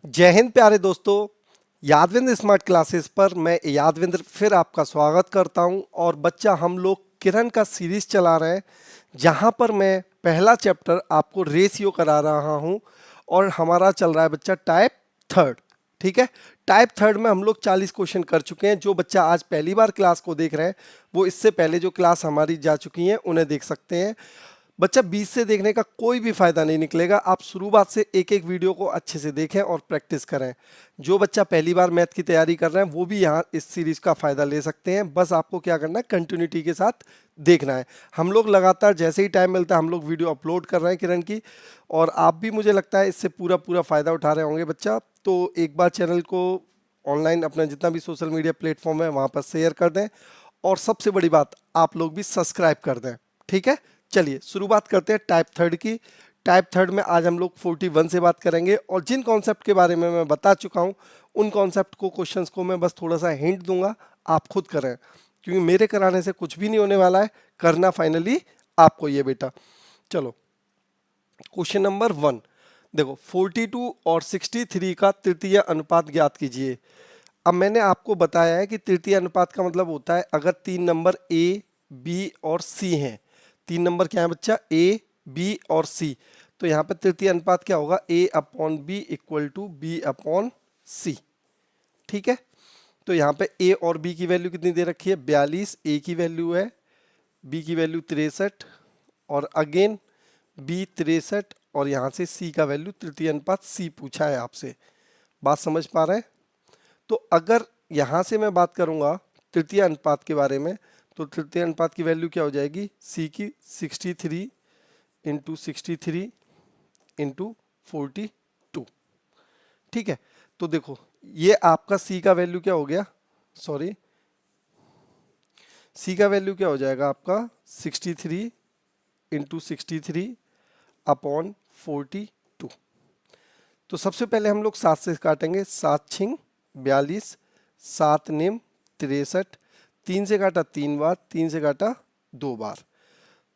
जय हिंद प्यारे दोस्तों। यादविंद्र स्मार्ट क्लासेस पर मैं यादविंद्र फिर आपका स्वागत करता हूं। और बच्चा हम लोग किरण का सीरीज चला रहे हैं जहां पर मैं पहला चैप्टर आपको रेशियो करा रहा हूं और हमारा चल रहा है बच्चा टाइप थर्ड। ठीक है, टाइप थर्ड में हम लोग 40 क्वेश्चन कर चुके हैं। जो बच्चा आज पहली बार क्लास को देख रहे हैं वो इससे पहले जो क्लास हमारी जा चुकी हैं उन्हें देख सकते हैं। बच्चा 20 से देखने का कोई भी फायदा नहीं निकलेगा। आप शुरुआत से एक एक वीडियो को अच्छे से देखें और प्रैक्टिस करें। जो बच्चा पहली बार मैथ की तैयारी कर रहे हैं वो भी यहाँ इस सीरीज का फायदा ले सकते हैं। बस आपको क्या करना है, कंटिन्यूटी के साथ देखना है। हम लोग लगातार जैसे ही टाइम मिलता है हम लोग वीडियो अपलोड कर रहे हैं किरण की, और आप भी मुझे लगता है इससे पूरा पूरा फायदा उठा रहे होंगे बच्चा। तो एक बार चैनल को ऑनलाइन अपना जितना भी सोशल मीडिया प्लेटफॉर्म है वहाँ पर शेयर कर दें, और सबसे बड़ी बात आप लोग भी सब्सक्राइब कर दें। ठीक है, चलिए शुरुआत करते हैं टाइप थर्ड की। टाइप थर्ड में आज हम लोग 41 से बात करेंगे, और जिन कॉन्सेप्ट के बारे में मैं बता चुका हूं उन कॉन्सेप्ट को, क्वेश्चंस को मैं बस थोड़ा सा हिंट दूंगा, आप खुद करें, क्योंकि मेरे कराने से कुछ भी नहीं होने वाला है। करना फाइनली आपको ये बेटा। चलो क्वेश्चन नंबर 1 देखो, 42 और 63 का तृतीय अनुपात ज्ञात कीजिए। अब मैंने आपको बताया है कि तृतीय अनुपात का मतलब होता है अगर तीन नंबर ए बी और सी हैं। तीन नंबर क्या है बच्चा, ए बी और सी। तो यहाँ पे तृतीय अनुपात क्या होगा, A upon B equal to B upon C. ठीक है, तो यहाँ पे ए और बी की वैल्यू कितनी दे रखी है, 42। ए की वैल्यू है, बी की वैल्यू 63, और अगेन बी 63, और यहाँ से सी का वैल्यू तृतीय अनुपात सी पूछा है आपसे। बात समझ पा रहे हैं? तो अगर यहाँ से मैं बात करूँगा तृतीय अनुपात के बारे में, तो तृतीय अनुपात की वैल्यू क्या हो जाएगी, सी की 63 इंटू 63 इंटू 42। ठीक है, तो देखो ये आपका सी का वैल्यू क्या हो गया, सॉरी सी का वैल्यू क्या हो जाएगा आपका 63 इंटू 63 अपॉन 42। तो सबसे पहले हम लोग 7 से काटेंगे, 7 छिंग 42, 7 निम 63, 3 से काटा 3 बार, 3 से काटा 2 बार,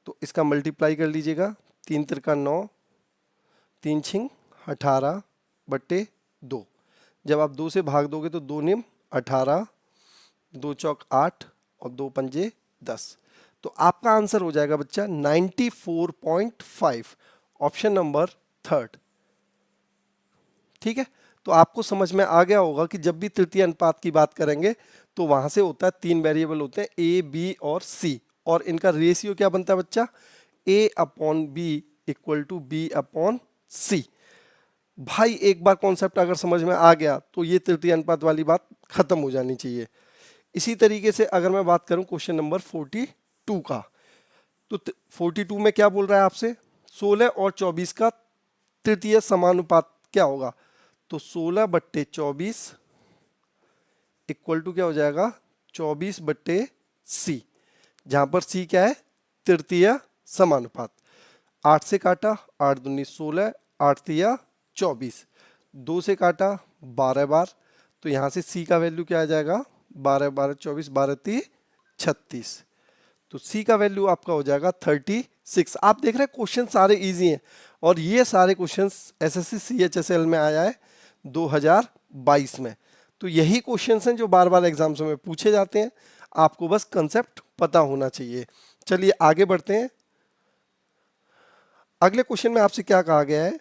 तो इसका मल्टीप्लाई कर लीजिएगा। 3 तिरका 9, 3 छिंग 18 बट्टे 2। जब आप 2 से भाग दोगे तो 2 निम 18, 2 चौक 8 और 2 पंजे 10। तो आपका आंसर हो जाएगा बच्चा 94.5, ऑप्शन नंबर थर्ड। ठीक है, तो आपको समझ में आ गया होगा कि जब भी तृतीय अनुपात की बात करेंगे तो वहां से होता है, तीन वेरिएबल होते हैं ए बी और सी, और इनका रेशियो क्या बनता है बच्चा, A upon B equal to B upon C. भाई एक बार कॉन्सेप्ट अगर समझ में आ गया तो ये तृतीय अनुपात वाली बात खत्म हो जानी चाहिए। इसी तरीके से अगर मैं बात करूं क्वेश्चन नंबर 42 का, तो 42 में क्या बोल रहा है आपसे, 16 और 24 का तृतीय समानुपात क्या होगा, तो 16 बट्टे 24 इक्वल टू क्या हो जाएगा, 24 बट्टे सी, जहां पर सी क्या है, तृतीय समानुपात। 8 से काटा, 8 दूनी 16, 8 तिया 24, 2 से काटा 12 बार, तो यहाँ से सी का वैल्यू क्या आ जाएगा, 12 12 24, 12 ती 36। तो सी का वैल्यू आपका हो जाएगा 36। आप देख रहे हैं क्वेश्चन सारे इजी हैं, और ये सारे क्वेश्चन एसएससी सीएचएसएल में आया है 2022 में। तो यही क्वेश्चन हैं जो बार बार एग्जाम्स में पूछे जाते हैं, आपको बस कंसेप्ट पता होना चाहिए। चलिए आगे बढ़ते हैं। अगले क्वेश्चन में आपसे क्या कहा गया है,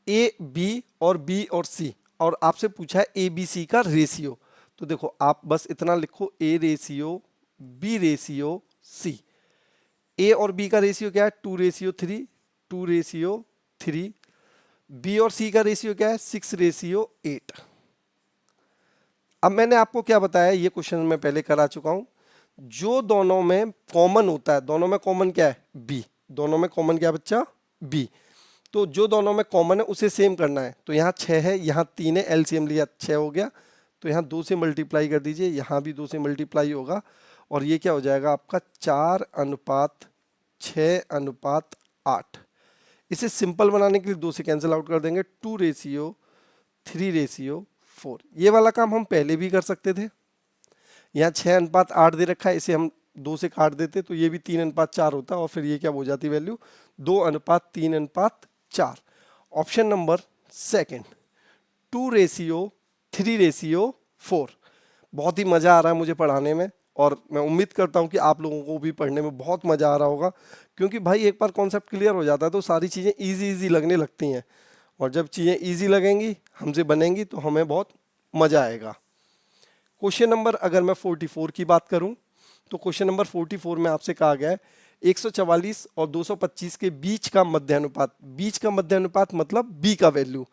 ए बी और बी और सी, और आपसे पूछा है ए बी सी का रेशियो। तो देखो आप बस इतना लिखो, A ratio B ratio C. A और बी का रेशियो क्या है, 2:3, 2:3। बी और सी का रेशियो क्या है, 6:8। अब मैंने आपको क्या बताया, ये क्वेश्चन मैं पहले करा चुका हूं, जो दोनों में कॉमन होता है, दोनों में कॉमन क्या है, बी। दोनों में कॉमन क्या है बच्चा, बी। तो जो दोनों में कॉमन है उसे सेम करना है। तो यहाँ 6 है, यहाँ 3 है, एलसीएम लिया 6 हो गया, तो यहाँ 2 से मल्टीप्लाई कर दीजिए, यहाँ भी 2 से मल्टीप्लाई होगा, और ये क्या हो जाएगा आपका 4:6:8। इसे सिंपल बनाने के लिए 2 से कैंसिल आउट कर देंगे, 2:3:4। ये वाला काम हम पहले भी कर सकते थे। यहाँ 6:8 दे रखा है, इसे हम 2 से काट देते तो ये भी 3:4 होता, और फिर ये क्या हो जाती वैल्यू, 2:3:4। Option number second 2:3:4। बहुत ही मज़ा आ रहा है मुझे पढ़ाने में, और मैं उम्मीद करता हूँ कि आप लोगों को भी पढ़ने में बहुत मज़ा आ रहा होगा, क्योंकि भाई एक बार कॉन्सेप्ट क्लियर हो जाता है तो सारी चीज़ें इजी इजी लगने लगती हैं, और जब चीज़ें इजी लगेंगी, हमसे बनेंगी, तो हमें बहुत मज़ा आएगा। क्वेश्चन नंबर अगर मैं 44 की बात करूं, तो क्वेश्चन नंबर 44 में आपसे कहा गया है 144 और 225 के बीच का मध्यानुपात। बीच का मध्यानुपात मतलब बी का वैल्यू।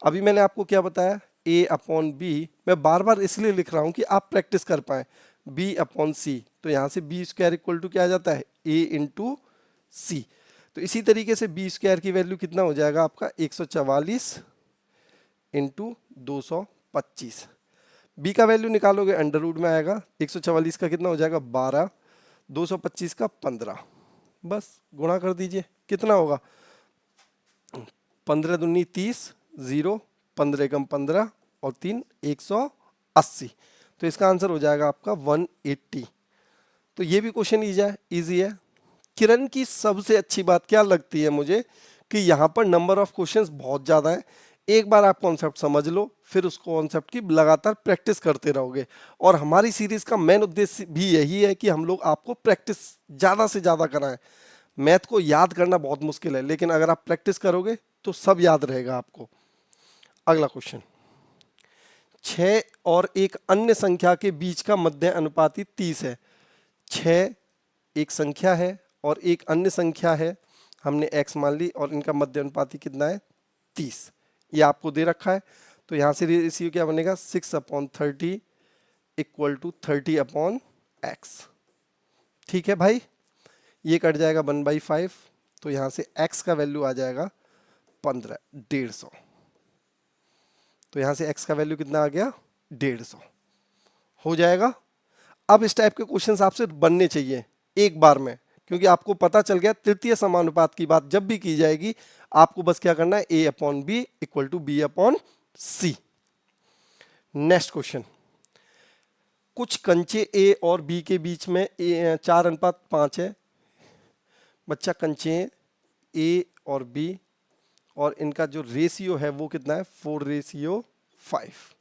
अभी मैंने आपको क्या बताया, a अपॉन बी। मैं बार बार इसलिए लिख रहा हूं कि आप प्रैक्टिस कर पाए। b अपॉन सी, तो यहां से बी स्क्वायर इक्वल टू क्या आ जाता है, a इंटू सी। तो इसी तरीके से बी स्क्वायर की वैल्यू कितना हो जाएगा आपका, 144 इंटू 225। बी का वैल्यू निकालोगे अंडर रूट में आएगा, 144 का कितना हो जाएगा 12, 225 का 15। बस गुणा कर दीजिए, कितना होगा 15 दूनी 30, 0, 15 एकम 15 और 3 180। तो इसका आंसर हो जाएगा आपका 180। तो ये भी क्वेश्चन इजी है। किरण की सबसे अच्छी बात क्या लगती है मुझे, कि यहाँ पर नंबर ऑफ क्वेश्चंस बहुत ज़्यादा है। एक बार आप कॉन्सेप्ट समझ लो, फिर उस कॉन्सेप्ट की लगातार प्रैक्टिस करते रहोगे। और हमारी सीरीज का मेन उद्देश्य भी यही है कि हम लोग आपको प्रैक्टिस ज़्यादा से ज़्यादा कराएं। मैथ को याद करना बहुत मुश्किल है, लेकिन अगर आप प्रैक्टिस करोगे तो सब याद रहेगा आपको। अगला क्वेश्चन, 6 और एक अन्य संख्या के बीच का मध्य अनुपाती 30 है। 6 एक संख्या है और एक अन्य संख्या है, हमने x मान ली, और इनका मध्य अनुपाती कितना है 30। ये आपको दे रखा है, तो यहाँ से रेशियो क्या बनेगा, 6/30 इक्वल टू 30/x। ठीक है भाई, ये कट जाएगा 1/5, तो यहाँ से x का वैल्यू आ जाएगा 15, 150। तो यहाँ से x का वैल्यू कितना आ गया 150 हो जाएगा। अब इस टाइप के क्वेश्चंस आपसे बनने चाहिए एक बार में, क्योंकि आपको पता चल गया तृतीय समानुपात की बात जब भी की जाएगी, आपको बस क्या करना है, a upon B equal to B upon c. Next question, कुछ कंचे a और b के बीच में 4:5 है। बच्चा कंचे a और b, और इनका जो रेशियो है वो कितना है 4:5।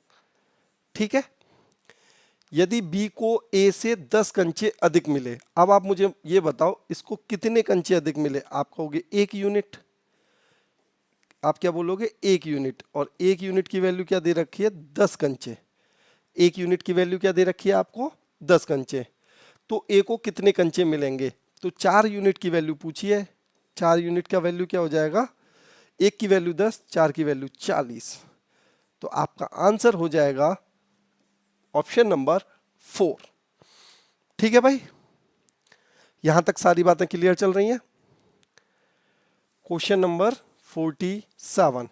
ठीक है, यदि b को a से 10 कंचे अधिक मिले, अब आप मुझे ये बताओ इसको कितने कंचे अधिक मिले। आप कहोगे 1 यूनिट, आप क्या बोलोगे 1 यूनिट, और 1 यूनिट की वैल्यू क्या दे रखी है 10 कंचे। 1 यूनिट की वैल्यू क्या दे रखी है आपको 10 कंचे। तो a को कितने कंचे मिलेंगे, तो 4 यूनिट की वैल्यू पूछी है। 4 यूनिट का वैल्यू क्या हो जाएगा, 1 की वैल्यू 10, 4 की वैल्यू 40। तो आपका आंसर हो जाएगा ऑप्शन नंबर 4। ठीक है भाई, यहां तक सारी बातें क्लियर चल रही हैं। क्वेश्चन नंबर 47,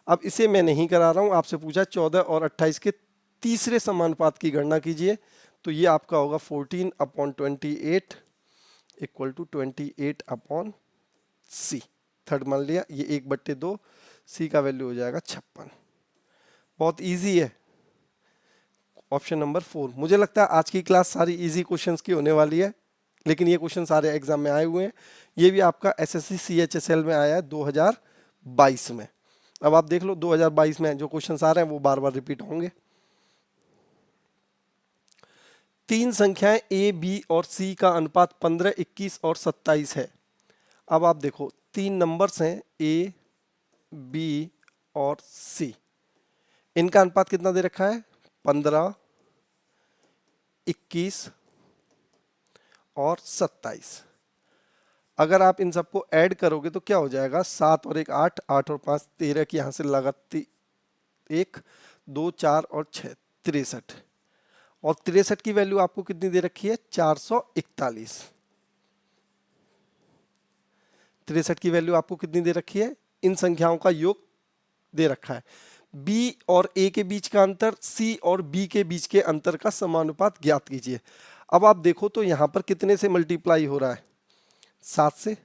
अब इसे मैं नहीं करा रहा हूं, आपसे पूछा 14 और 28 के तीसरे समानुपात की गणना कीजिए। तो ये आपका होगा 14/28 इक्वल टू 28/c। थर्ड मान लिया, ये 1/2, सी का वैल्यू हो जाएगा 56। बहुत इजी है, ऑप्शन नंबर 4। मुझे लगता है आज की क्लास सारी इजी क्वेश्चंस की होने वाली है, लेकिन ये क्वेश्चन सारे एग्जाम में आए हुए हैं। ये भी आपका एसएससी CHSL में आया है 2022 में। अब आप देख लो 2022 में जो क्वेश्चंस आ रहे हैं वो बार बार रिपीट होंगे। 3 संख्याएं a, b और c का अनुपात 15, 21 और 27 है। अब आप देखो 3 नंबर्स हैं a, b और c, इनका अनुपात कितना दे रखा है 15, 21 और 27। अगर आप इन सबको ऐड करोगे तो क्या हो जाएगा, 7 और 1 8, 8 और 5 13 की यहां से लगाती 1 2 4 और 6 63, और 63 की वैल्यू आपको कितनी दे रखी है 441। 63 की वैल्यू आपको कितनी दे रखी है, इन संख्याओं का योग दे रखा है। b और a के बीच का अंतर, c और b के बीच के अंतर का समानुपात ज्ञात कीजिए। अब आप देखो तो यहां पर कितने से मल्टीप्लाई हो रहा है, 7 से।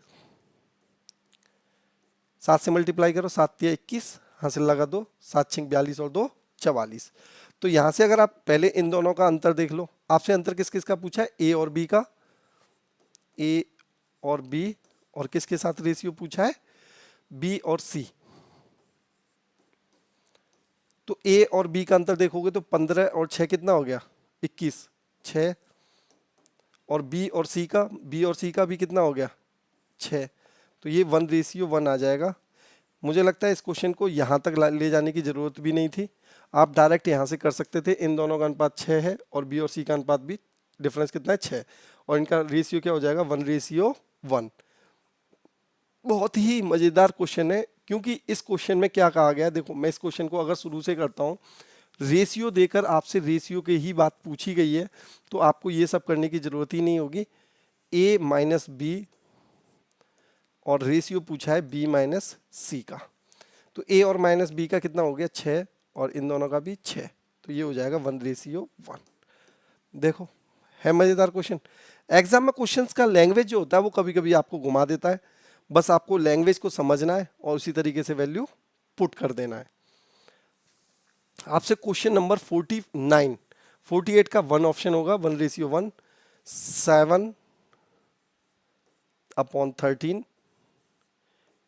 7 से मल्टीप्लाई करो, 7 या 21, यहां से लगा दो, 7 6 42 और 2 44। तो यहां से अगर आप पहले इन दोनों का अंतर देख लो, आपसे अंतर किस किस का पूछा है, a और b का, a और b, और किसके साथ रेशियो पूछा है b और c। तो ए और बी का अंतर देखोगे तो 15 और 6 कितना हो गया, 21, 6। और बी और सी का भी कितना हो गया, 6। तो ये 1:1 आ जाएगा। मुझे लगता है इस क्वेश्चन को यहाँ तक ले जाने की ज़रूरत भी नहीं थी, आप डायरेक्ट यहाँ से कर सकते थे। इन दोनों का अनुपात 6 है और बी और सी का अनुपात भी, डिफरेंस कितना है, 6, और इनका रेशियो क्या हो जाएगा, 1:1। बहुत ही मज़ेदार क्वेश्चन है, क्योंकि इस क्वेश्चन में क्या कहा गया है, देखो मैं इस क्वेश्चन को अगर शुरू से करता हूँ, रेशियो देकर आपसे रेशियो की ही बात पूछी गई है, तो आपको ये सब करने की ज़रूरत ही नहीं होगी। a माइनस बी और रेशियो पूछा है b माइनस सी का, तो a और माइनस बी का कितना हो गया, 6, और इन दोनों का भी 6, तो ये हो जाएगा 1:1। देखो है मज़ेदार क्वेश्चन। एग्जाम में क्वेश्चंस का लैंग्वेज जो होता है वो कभी कभी आपको घुमा देता है, बस आपको लैंग्वेज को समझना है और उसी तरीके से वैल्यू पुट कर देना है। आपसे क्वेश्चन नंबर 49, 48 का 1 ऑप्शन होगा, 1:1, 7/13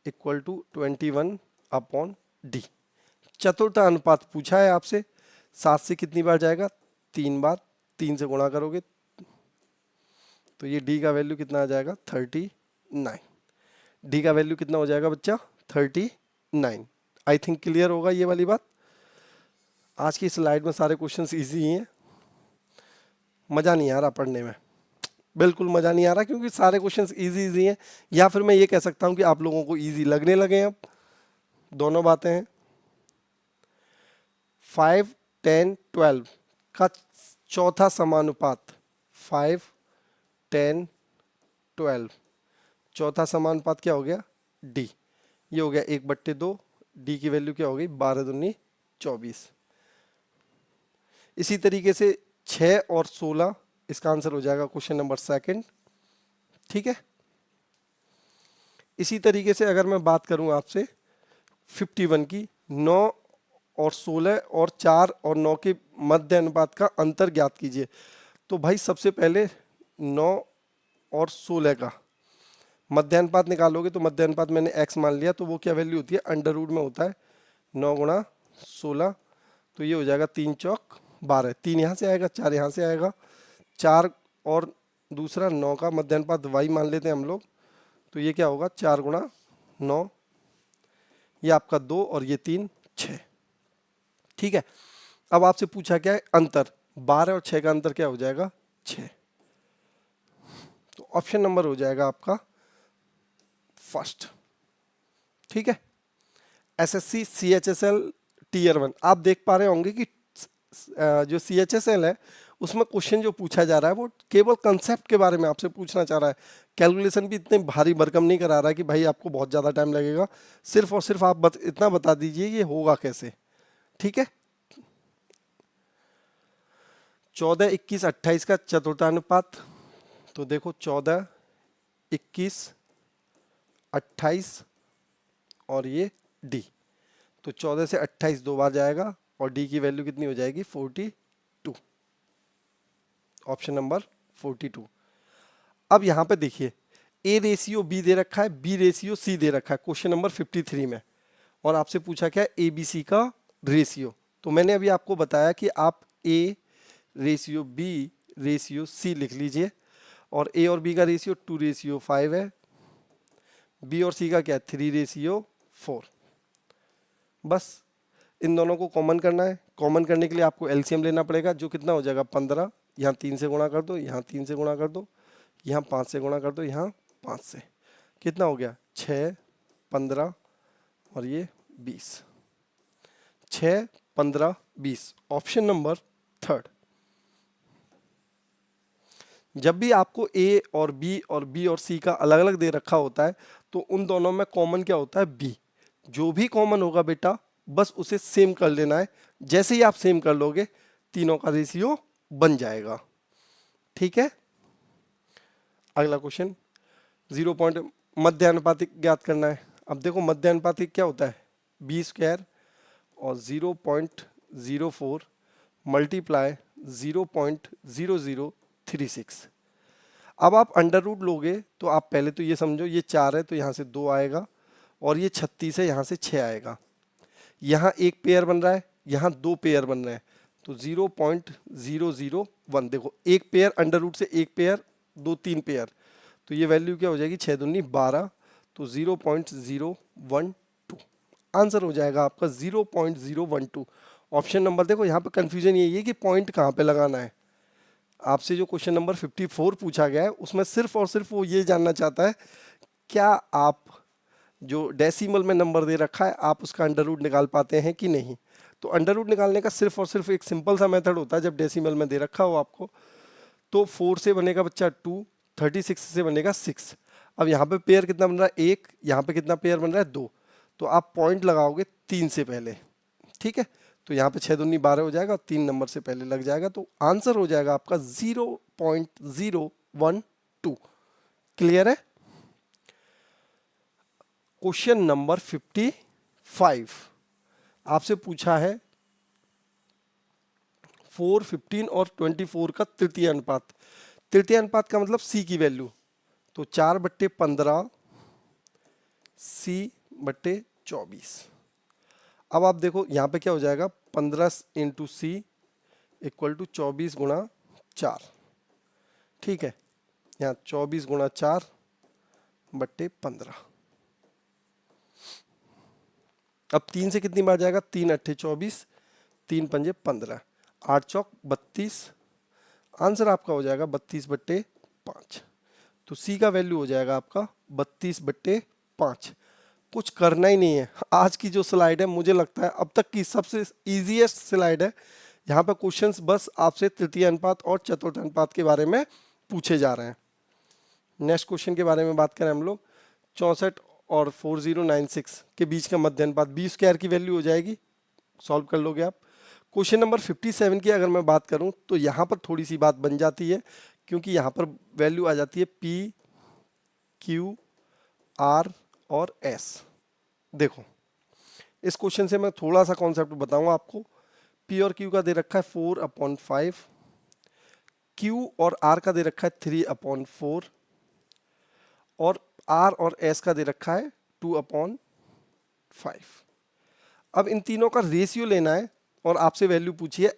इक्वल टू 21/d। चतुर्थ अनुपात पूछा है आपसे, 7 से कितनी बार जाएगा, 3 बार, 3 से गुणा करोगे तो ये d का वैल्यू कितना आ जाएगा, 39। d का वैल्यू कितना हो जाएगा बच्चा, 39। आई थिंक क्लियर होगा ये वाली बात। आज की स्लाइड में सारे क्वेश्चंस इजी ही हैं, मज़ा नहीं आ रहा पढ़ने में, बिल्कुल मज़ा नहीं आ रहा, क्योंकि सारे क्वेश्चंस इजी हैं, या फिर मैं ये कह सकता हूँ कि आप लोगों को इजी लगने लगे हैं। अब दोनों बातें हैं। 5, 10, 12 का चौथा समानुपात, 5, 10, 12 चौथा समानुपात क्या हो गया, d। ये हो गया 1/2, d की वैल्यू क्या हो गई, 12×2 24। इसी तरीके से 6 और 16, इसका आंसर हो जाएगा क्वेश्चन नंबर 2। ठीक है। इसी तरीके से अगर मैं बात करूं आपसे 51 की, 9 और 16 और 4 और 9 के मध्य अनुपात का अंतर ज्ञात कीजिए। तो भाई सबसे पहले 9 और 16 का मध्य अनुपात निकालोगे, तो मध्य अनुपात मैंने x मान लिया, तो वो क्या वैल्यू होती है, अंडर रूट में होता है 9 गुणा 16, तो ये हो जाएगा 3 चौक 12, 3 यहाँ से आएगा, 4 यहाँ से आएगा, 4 और दूसरा 9 का मध्य अनुपात y मान लेते हैं हम लोग, तो ये क्या होगा, 4 गुणा 9, ये आपका 2 और ये 3, 6। ठीक है। अब आपसे पूछा क्या है, अंतर, 12 और 6 का अंतर क्या हो जाएगा, 6। तो ऑप्शन नंबर हो जाएगा आपका फर्स्ट। ठीक है। एसएससी CHSL Tier 1, आप देख पा रहे होंगे कि जो CHSL है उसमें क्वेश्चन जो पूछा जा रहा है वो केवल कंसेप्ट के बारे में आपसे पूछना चाह रहा है। कैलकुलेशन भी इतने भारी भरकम नहीं करा रहा है कि भाई आपको बहुत ज़्यादा टाइम लगेगा, सिर्फ और सिर्फ आप इतना बता दीजिए ये होगा कैसे। ठीक है। 14, 21, 28 का चतुर्थानुपात, तो देखो 14, 21, 28 और ये d, तो 14 से 28 2 बार जाएगा और d की वैल्यू कितनी हो जाएगी, 42। Option number 42। अब यहाँ पे देखिए a रेशियो b दे रखा है, b रेशियो c दे रखा है क्वेश्चन नंबर 53 में, और आपसे पूछा क्या है, ABC का रेशियो। तो मैंने अभी आपको बताया कि आप a ratio b ratio c लिख लीजिए, और a और b का रेशियो 2:5 है, b और c का क्या है, 3:4। बस इन दोनों को कॉमन करना है। कॉमन करने के लिए आपको एलसीएम लेना पड़ेगा, जो कितना हो जाएगा, 15, यहाँ 3 से गुणा कर दो, यहाँ 3 से गुणा कर दो, यहाँ 5 से गुणा कर दो, यहाँ 5 से, कितना हो गया, 6, 15 और ये 20, 6, 15, 20। Option number 3। जब भी आपको a और b और c का अलग अलग दे रखा होता है तो उन दोनों में कॉमन क्या होता है, b। जो भी कॉमन होगा बेटा बस उसे सेम कर लेना है, जैसे ही आप सेम कर लोगे तीनों का रेशियो बन जाएगा। ठीक है। अगला क्वेश्चन 0 पॉइंट मध्य अनुपातिक ज्ञात करना है। अब देखो मध्य अनुपातिक क्या होता है, b² और 0.04 मल्टीप्लाई 0.0036। अब आप अंडर रूट लोगे तो आप पहले तो ये समझो ये 4 है तो यहाँ से 2 आएगा, और ये 36 है यहाँ से 6 आएगा। यहाँ एक पेयर बन रहा है, यहाँ 2 पेयर बन रहे हैं, तो 0.001, देखो एक पेयर अंडर रूट से एक पेयर, 2-3 पेयर, तो ये वैल्यू क्या हो जाएगी, 6 दूनी 12, तो 0.012 आंसर हो जाएगा आपका 0.012। ऑप्शन नंबर देखो, यहाँ पे कंफ्यूजन यही है कि पॉइंट कहाँ पे लगाना है। आपसे जो क्वेश्चन नंबर 54 पूछा गया है उसमें सिर्फ और सिर्फ वो ये जानना चाहता है क्या आप जो डेसिमल में नंबर दे रखा है आप उसका अंडर रूट निकाल पाते हैं कि नहीं। तो अंडर रूट निकालने का सिर्फ और सिर्फ एक सिंपल सा मेथड होता है, जब डेसिमल में दे रखा हो आपको, तो 4 से बनेगा बच्चा 2, 36 से बनेगा 6। अब यहाँ पे पेयर कितना बन रहा है, 1, यहाँ पे कितना पेयर बन रहा है, 2, तो आप पॉइंट लगाओगे 3 से पहले, ठीक है। तो यहाँ पे 6 दूनी 12 हो जाएगा और 3 नंबर से पहले लग जाएगा, तो आंसर हो जाएगा आपका 0.012। क्लियर है। क्वेश्चन नंबर 55 आपसे पूछा है 4, 15 और 24 का तृतीय अनुपात। तृतीय अनुपात का मतलब सी की वैल्यू, तो 4/15 C/24। अब आप देखो यहाँ पे क्या हो जाएगा, 15 इंटू सी इक्वल टू 24 गुणा 4, ठीक है। यहाँ 24 गुणा 4/15। अब 3 से कितनी बार जाएगा, 3 अट्ठे 24, 3 पंजे 15, 8 चौक 32, आंसर आपका हो जाएगा 32/5। तो सी का वैल्यू हो जाएगा आपका 32/5। कुछ करना ही नहीं है। आज की जो स्लाइड है मुझे लगता है अब तक की सबसे इजीएस्ट स्लाइड है। यहाँ पे क्वेश्चंस बस आपसे तृतीय अनुपात और चतुर्थ अनुपात के बारे में पूछे जा रहे हैं। नेक्स्ट क्वेश्चन के बारे में बात करें हम लोग, 64 और 4096 के बीच का मध्य अनुपात B² की वैल्यू हो जाएगी, सॉल्व कर लोगे आप। क्वेश्चन नंबर 57 की अगर मैं बात करूं तो यहाँ पर थोड़ी सी बात बन जाती है, क्योंकि यहाँ पर वैल्यू आ जाती है P, Q, R और S। देखो इस क्वेश्चन से मैं थोड़ा सा कॉन्सेप्ट बताऊंगा आपको। P और Q का दे रखा है 4/5, Q और R का दे रखा है 3/4 और R और S का दे रखा है 2/5। अब इन तीनों का रेशियो लेना है और आपसे वैल्यू पूछी है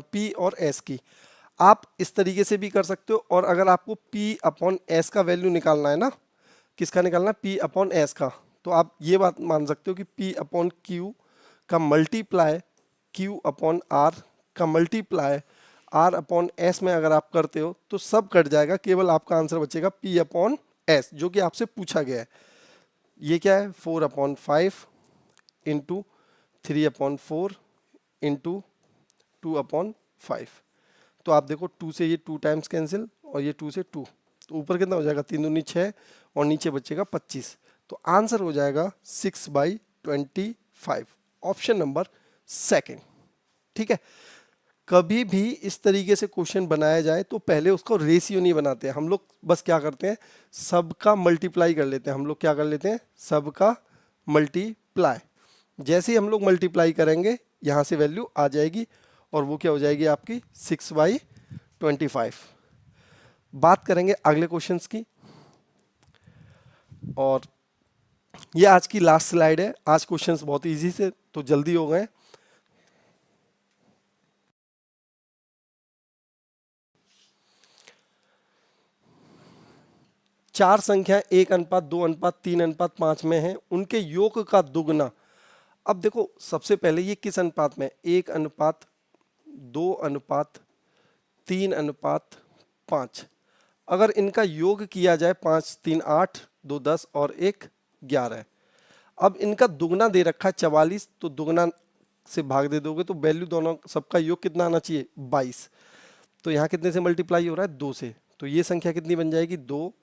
P और S की। आप इस तरीके से भी कर सकते हो, और अगर आपको P/S का वैल्यू निकालना है ना, किसका निकालना है, P/S का, तो आप ये बात मान सकते हो कि P/Q का मल्टीप्लाई Q/R का मल्टीप्लाई R/S में अगर आप करते हो तो सब कट जाएगा, केवल आपका आंसर बचेगा P/S, जो कि आपसे पूछा गया है। ये क्या है, 4/5 इंटू 3/4 इंटू 2/5। तो आप देखो 2 से ये 2 टाइम्स कैंसिल और ये 2 से 2, तो ऊपर कितना हो जाएगा, 3 दूनी 6 और नीचे बचेगा 25। तो आंसर हो जाएगा 6/25, ऑप्शन नंबर सेकंड, ठीक है। कभी भी इस तरीके से क्वेश्चन बनाया जाए तो पहले उसको रेशियो नहीं बनाते हम लोग, बस क्या करते हैं, सबका मल्टीप्लाई कर लेते हैं। हम लोग क्या कर लेते हैं, सबका मल्टीप्लाई। जैसे ही हम लोग मल्टीप्लाई करेंगे यहाँ से वैल्यू आ जाएगी और वो क्या हो जाएगी आपकी 6/25। बात करेंगे अगले क्वेश्चंस की, और ये आज की लास्ट स्लाइड है। आज क्वेश्चंस बहुत इजी से तो जल्दी हो गए। चार संख्या 1:2:3:5 में है, उनके योग का दुगना। अब देखो सबसे पहले ये किस अनुपात में, 1:2:3:5। अगर इनका योग किया जाए 5 3 8 2 10 और 1 11। अब इनका दुगना दे रखा है 44, तो दुगना से भाग दे दोगे तो वैल्यू दोनों सबका योग कितना आना चाहिए, 22। तो यहाँ कितने से मल्टीप्लाई हो रहा है, 2 से, तो ये संख्या कितनी बन जाएगी, 2,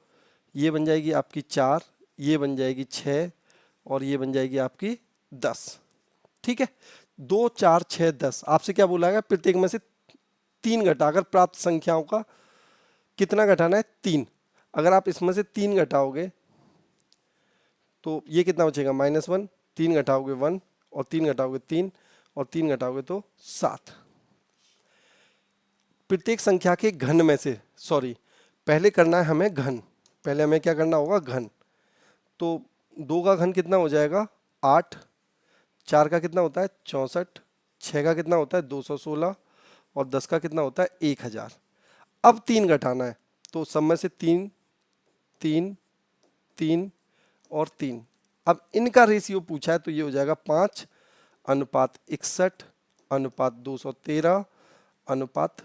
ये बन जाएगी आपकी 4, ये बन जाएगी 6 और ये बन जाएगी आपकी 10, ठीक है। 2 4 6 10, आपसे क्या बोला गया, प्रत्येक में से 3 घटाकर प्राप्त संख्याओं का कितना घटाना है, 3। अगर आप इसमें से 3 घटाओगे तो ये कितना बचेगा, -1, 3 घटाओगे 1 और 3 घटाओगे 3 और 3 घटाओगे तो 7। प्रत्येक संख्या के घन में से, सॉरी पहले करना है हमें घन, पहले हमें क्या करना होगा, घन। तो 2 का घन कितना हो जाएगा, 8, 4 का कितना होता है 64, 6 का कितना होता है 216 और 10 का कितना होता है 1000। अब 3 घटाना है तो सब में से 3 3 3 और 3। अब इनका रेशियो पूछा है तो ये हो जाएगा 5:61 अनुपात 213 अनुपात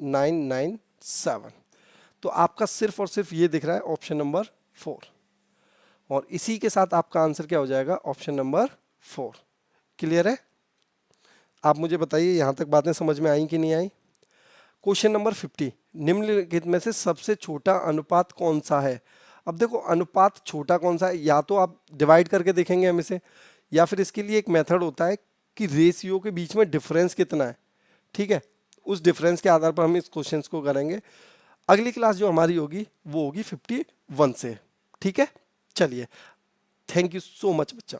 997। तो आपका सिर्फ और सिर्फ ये दिख रहा है ऑप्शन नंबर 4, और इसी के साथ आपका आंसर क्या हो जाएगा ऑप्शन नंबर 4। क्लियर है? आप मुझे बताइए यहां तक बातें समझ में आई कि नहीं आई। क्वेश्चन नंबर 50, निम्नलिखित में से सबसे छोटा अनुपात कौन सा है। अब देखो अनुपात छोटा कौन सा है, या तो आप डिवाइड करके देखेंगे हमें से, या फिर इसके लिए एक मेथड होता है कि रेशियो के बीच में डिफरेंस कितना है। ठीक है, उस डिफरेंस के आधार पर हम इस क्वेश्चन को करेंगे। अगली क्लास जो हमारी होगी वो होगी 51 से। ठीक है, चलिए, थैंक यू सो मच बच्चा।